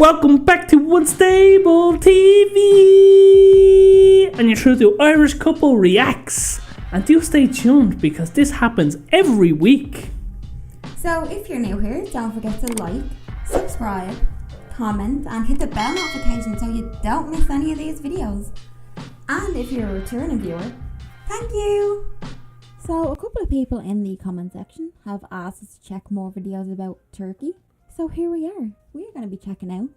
Welcome back to Unstable TV! And you're through to Irish Couple Reacts. And do stay tuned because this happens every week. So if you're new here, don't forget to like, subscribe, comment and hit the bell notification so you don't miss any of these videos. And if you're a returning viewer, thank you! So a couple of people in the comment section have asked us to check more videos about Turkey. So here we are. We are going to be checking out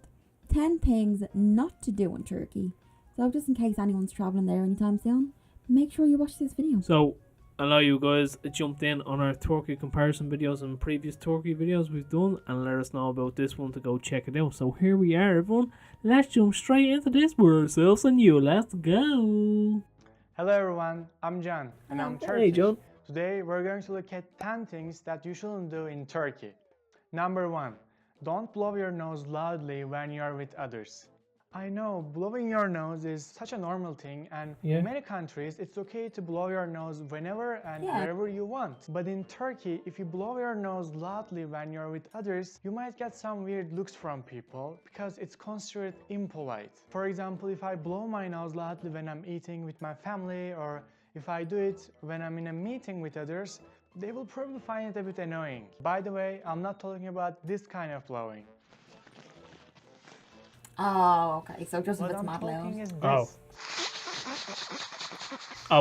10 things not to do in Turkey. So just in case anyone's travelling there anytime soon, make sure you watch this video. So, I know you guys jumped in on our Turkey comparison videos and previous Turkey videos we've done and let us know about this one to go check it out. So here we are, everyone. Let's jump straight into this with ourselves and you. Let's go. Hello everyone, I'm John and I'm Turkish. Hey, John. Today we're going to look at 10 things that you shouldn't do in Turkey. Number 1. Don't blow your nose loudly when you are with others. I know blowing your nose is such a normal thing and in many countries it's okay to blow your nose whenever and wherever you want. But in Turkey, if you blow your nose loudly when you're with others, you might get some weird looks from people because it's considered impolite. For example, if I blow my nose loudly when I'm eating with my family or if I do it when I'm in a meeting with others, they will probably find it a bit annoying. By the way, I'm not talking about this kind of blowing. Oh, okay. So just if What it's I'm mad talking loud. is this.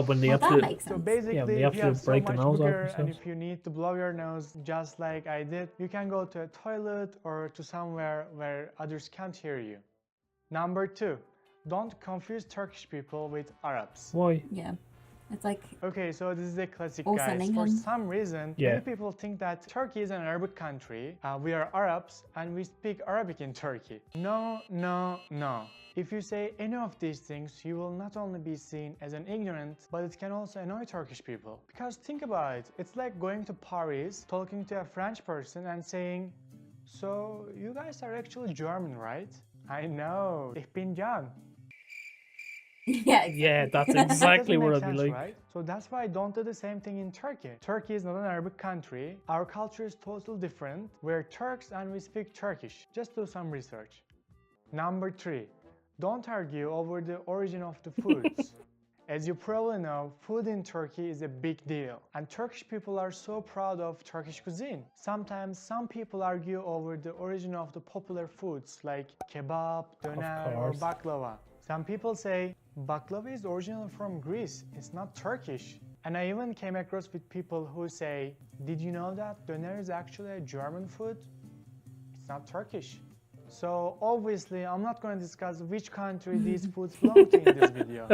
When they Well, have that to... makes So sense. basically, they if have you to have so break the much nose off booger and themselves. if you need to blow your nose just like I did, you can go to a toilet or to somewhere where others can't hear you. Number 2. Don't confuse Turkish people with Arabs. Why? Yeah. It's like, Okay, so this is a classic, Also guys. in For England. some reason, many people think that Turkey is an Arabic country. We are Arabs and we speak Arabic in Turkey. No, no, no. If you say any of these things, you will not only be seen as an ignorant, but it can also annoy Turkish people. Because think about it, it's like going to Paris, talking to a French person and saying, so you guys are actually German, right? I know, ich bin Jan. yeah. Yeah, that's That exactly doesn't what make I'd be sense, like. right? So that's why don't do the same thing in Turkey. Turkey is not an Arabic country. Our culture is totally different. We're Turks and we speak Turkish. Just do some research. Number 3. Don't argue over the origin of the foods. As you probably know, food in Turkey is a big deal, and Turkish people are so proud of Turkish cuisine. Sometimes some people argue over the origin of the popular foods like kebab, döner, or course. baklava. Some people say baklava is originally from Greece, it's not Turkish. And I even came across with people who say, did you know that döner is actually a German food? It's not Turkish. So obviously I'm not going to discuss which country these foods belong to in this video.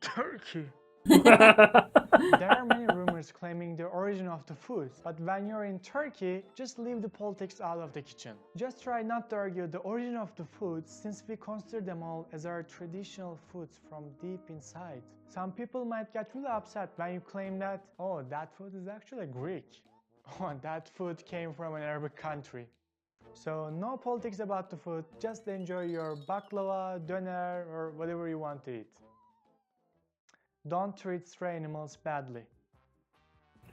Turkey. There are many rumors claiming the origin of the foods, but when you're in Turkey, just leave the politics out of the kitchen. Just try not to argue the origin of the foods since we consider them all as our traditional foods from deep inside. Some people might get really upset when you claim that, oh, that food is actually Greek. Oh, that food came from an Arabic country. So no politics about the food, just enjoy your baklava, döner or whatever you want to eat. Don't treat stray animals badly.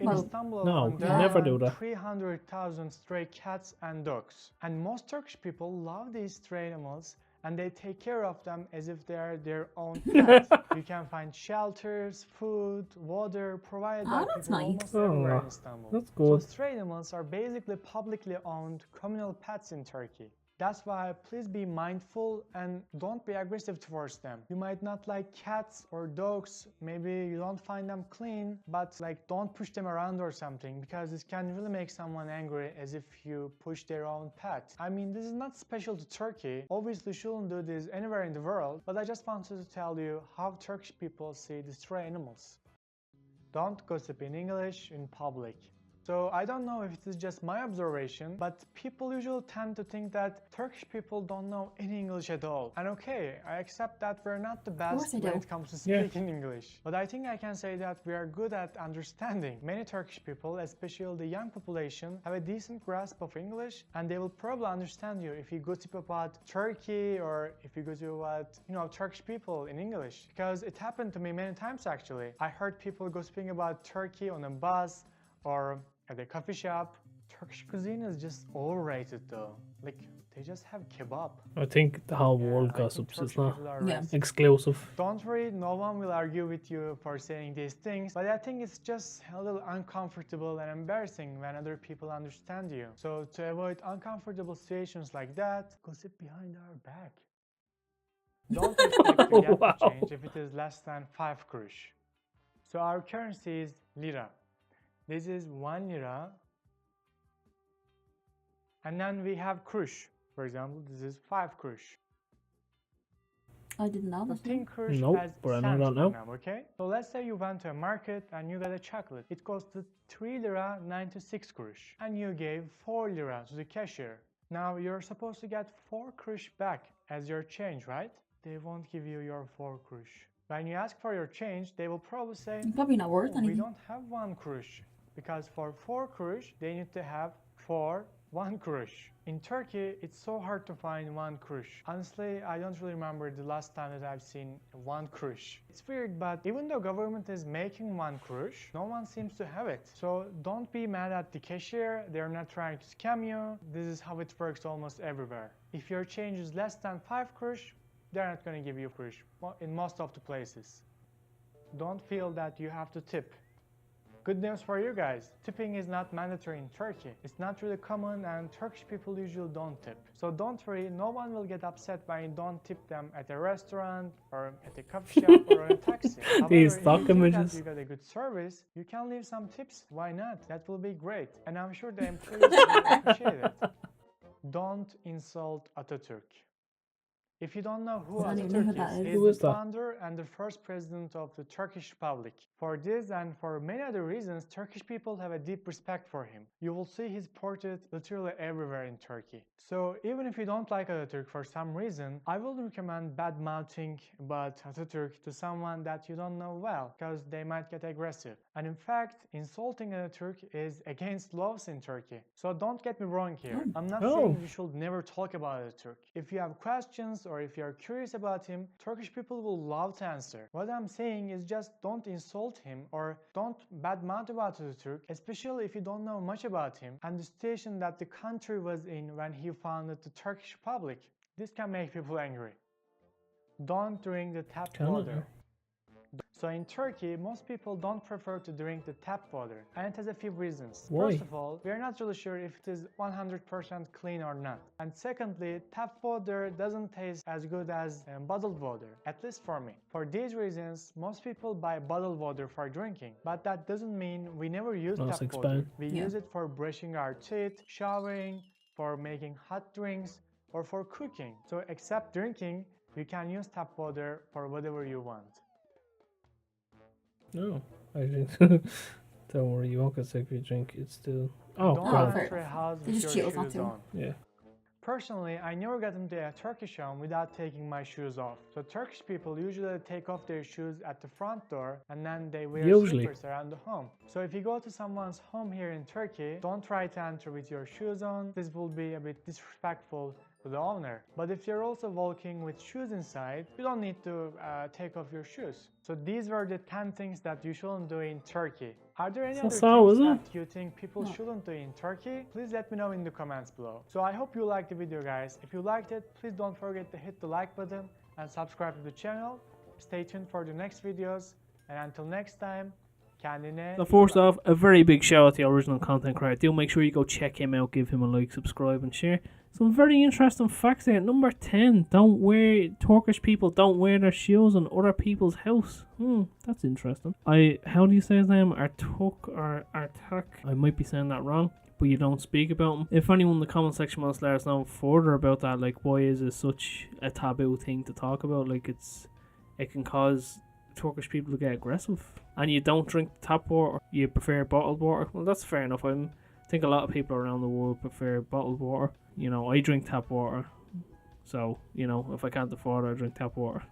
In Well, Istanbul no, alone, you there never are do that. 300,000 stray cats and dogs. And most Turkish people love these stray animals and they take care of them as if they are their own pets. You can find shelters, food, water provided by that's people nice. almost everywhere Oh, in Istanbul. that's So good. stray animals are basically publicly owned communal pets in Turkey. That's why please be mindful and don't be aggressive towards them. You might not like cats or dogs, maybe you don't find them clean, but like don't push them around or something because this can really make someone angry as if you push their own pet. I mean, this is not special to Turkey. Obviously, you shouldn't do this anywhere in the world, but I just wanted to tell you how Turkish people see the stray animals. Don't gossip in English in public. So I don't know if it is just my observation, but people usually tend to think that Turkish people don't know any English at all. And okay, I accept that we're not the best I when do. it comes to speaking English. But I think I can say that we are good at understanding. Many Turkish people, especially the young population, have a decent grasp of English and they will probably understand you if you gossip about Turkey or if you gossip about, Turkish people in English. Because it happened to me many times actually. I heard people gossiping about Turkey on a bus or at a coffee shop. Turkish cuisine is just overrated though. Like, They just have kebab. I think the whole world I think gossips. Turkish It's not people are Yeah. racist. exclusive. Don't worry, no one will argue with you for saying these things, but I think it's just a little uncomfortable and embarrassing when other people understand you. So to avoid uncomfortable situations like that, go sit behind our back. Don't expect to get Wow. the change if it is less than 5 kurush. So our currency is lira. This is 1 lira. And then we have kurush. For example, this is 5 kurush. I didn't know So that. 10 kurush Nope, has but I know cents that by now. now, okay? So let's say you went to a market and you got a chocolate. It cost 3 lira 96 kurush. And you gave 4 lira to the cashier. Now you're supposed to get 4 kurush back as your change, right? They won't give you your 4 kurush. When you ask for your change, they will probably say, Probably not worth "Oh, we anything. don't have 1 kurush. Because for 4 kurush, they need to have 1 kurush. In Turkey, it's so hard to find 1 kurush. Honestly, I don't really remember the last time that I've seen 1 kurush. It's weird, but even though government is making 1 kurush, no one seems to have it. So don't be mad at the cashier. They're not trying to scam you. This is how it works almost everywhere. If your change is less than 5 kurush, they're not going to give you kurush in most of the places. Don't feel that you have to tip. Good news for you guys, tipping is not mandatory in Turkey. It's not really common and Turkish people usually don't tip. So don't worry, no one will get upset when you don't tip them at a restaurant or at a coffee shop or in a taxi. However, These if stock you think that images. you got a good service, you can leave some tips. Why not? That will be great. And I'm sure the employees will appreciate it. Don't insult Atatürk. If you don't know who I don't even know who Atatürk that is, is. he's Who the is that? founder and the first president of the Turkish Republic. For this and for many other reasons, Turkish people have a deep respect for him. You will see his portrait literally everywhere in Turkey. So even if you don't like Atatürk for some reason, I will recommend bad mouthing about Atatürk to someone that you don't know well, because they might get aggressive. And in fact, insulting Atatürk is against laws in Turkey. So don't get me wrong here. I'm not Oh. saying you should never talk about Atatürk. If you have questions or if you are curious about him, Turkish people will love to answer. What I'm saying is just don't insult him or don't badmouth about Atatürk, especially if you don't know much about him and the situation that the country was in when he founded the Turkish Republic. This can make people angry. Don't drink the tap Can it? water. So in Turkey, most people don't prefer to drink the tap water, and it has a few reasons. Why? First of all, we are not really sure if it is 100% clean or not. And secondly, tap water doesn't taste as good as bottled water, at least for me. For these reasons, most people buy bottled water for drinking, but that doesn't mean we never use Let's tap water. expand. We Yeah. use it for brushing our teeth, showering, for making hot drinks, or for cooking. So except drinking, you can use tap water for whatever you want. No, I think. Don't worry, you won't get sick if you drink. It's still. Oh, Don't well, fair enter a enough. house They with just your choose not shoes to. on. yeah. Personally, I never got into a Turkish home without taking my shoes off. So Turkish people usually take off their shoes at the front door and then they wear Usually. slippers around the home. So if you go to someone's home here in Turkey, don't try to enter with your shoes on. This will be a bit disrespectful to the owner. But if you're also walking with shoes inside, you don't need to take off your shoes. So these were the 10 things that you shouldn't do in Turkey. Are there any other So, is things it? that you think people No. shouldn't do in Turkey? Please let me know in the comments below. So I hope you liked the video, guys. If you liked it, please don't forget to hit the like button and subscribe to the channel. Stay tuned for the next videos. And until next time, kendine So iyi first bak. off, a very big shout out to the original content creator. Do make sure you go check him out, give him a like, subscribe, and share. Some very interesting facts there. Number 10, Turkish people don't wear their shoes in other people's house. That's interesting. How do you say his name? Artak? I might be saying that wrong, but you don't speak about him. If anyone in the comment section wants to let us know further about that, like why is it such a taboo thing to talk about? Like it can cause Turkish people to get aggressive. And you don't drink tap water, you prefer bottled water. Well, that's fair enough. I think a lot of people around the world prefer bottled water. You know, I drink tap water. So, you know, if I can't afford it, I drink tap water.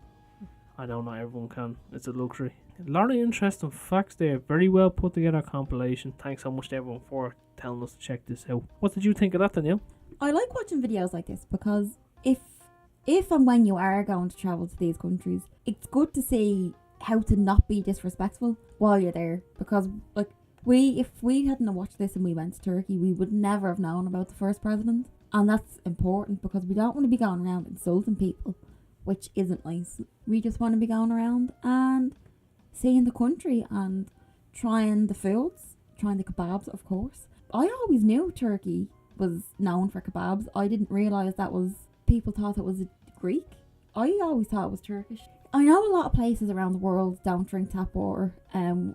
I know not everyone can. It's a luxury. A lot of interesting facts there. Very well put together compilation. Thanks so much to everyone for telling us to check this out. What did you think of that, Danielle? I like watching videos like this because if and when you are going to travel to these countries, it's good to see how to not be disrespectful while you're there. Because like if we hadn't watched this and we went to Turkey, we would never have known about the first president. And that's important because we don't want to be going around insulting people, which isn't nice. We just want to be going around and seeing the country and trying the foods, trying the kebabs, of course. I always knew Turkey was known for kebabs. I didn't realise people thought it was Greek. I always thought it was Turkish. I know a lot of places around the world don't drink tap water.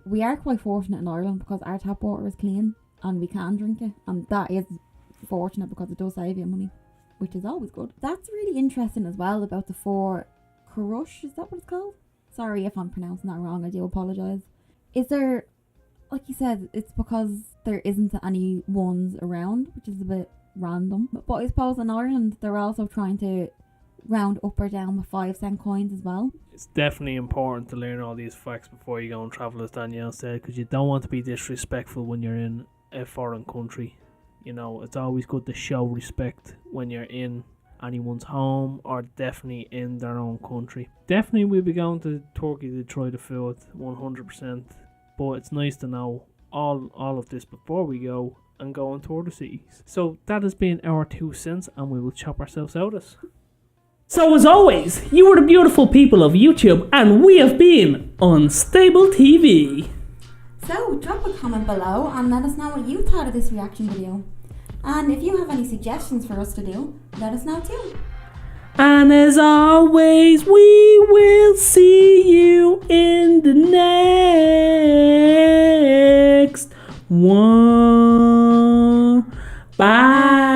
We are quite fortunate in Ireland because our tap water is clean and we can drink it, and that is fortunate because it does save you money, which is always good. That's really interesting as well about the 4 Kurush, is that what it's called? Sorry if I'm pronouncing that wrong, I do apologise. Is there, like you said, it's because there isn't any ones around, which is a bit random. But I suppose in Ireland they're also trying to round up or down with 5-cent coins as well. It's definitely important to learn all these facts before you go and travel, as Danielle said, because you don't want to be disrespectful when you're in a foreign country. You know, it's always good to show respect when you're in anyone's home or definitely in their own country. Definitely we'll be going to Turkey to try the food 100%, but it's nice to know all of this before we go and go and tour the cities. So that has been our 2 cents, and we will chop ourselves out of it. So as always, you are the beautiful people of YouTube, and we have been Unstable TV. So drop a comment below and let us know what you thought of this reaction video. And if you have any suggestions for us to do, let us know too. And as always, we will see you in the next one. Bye.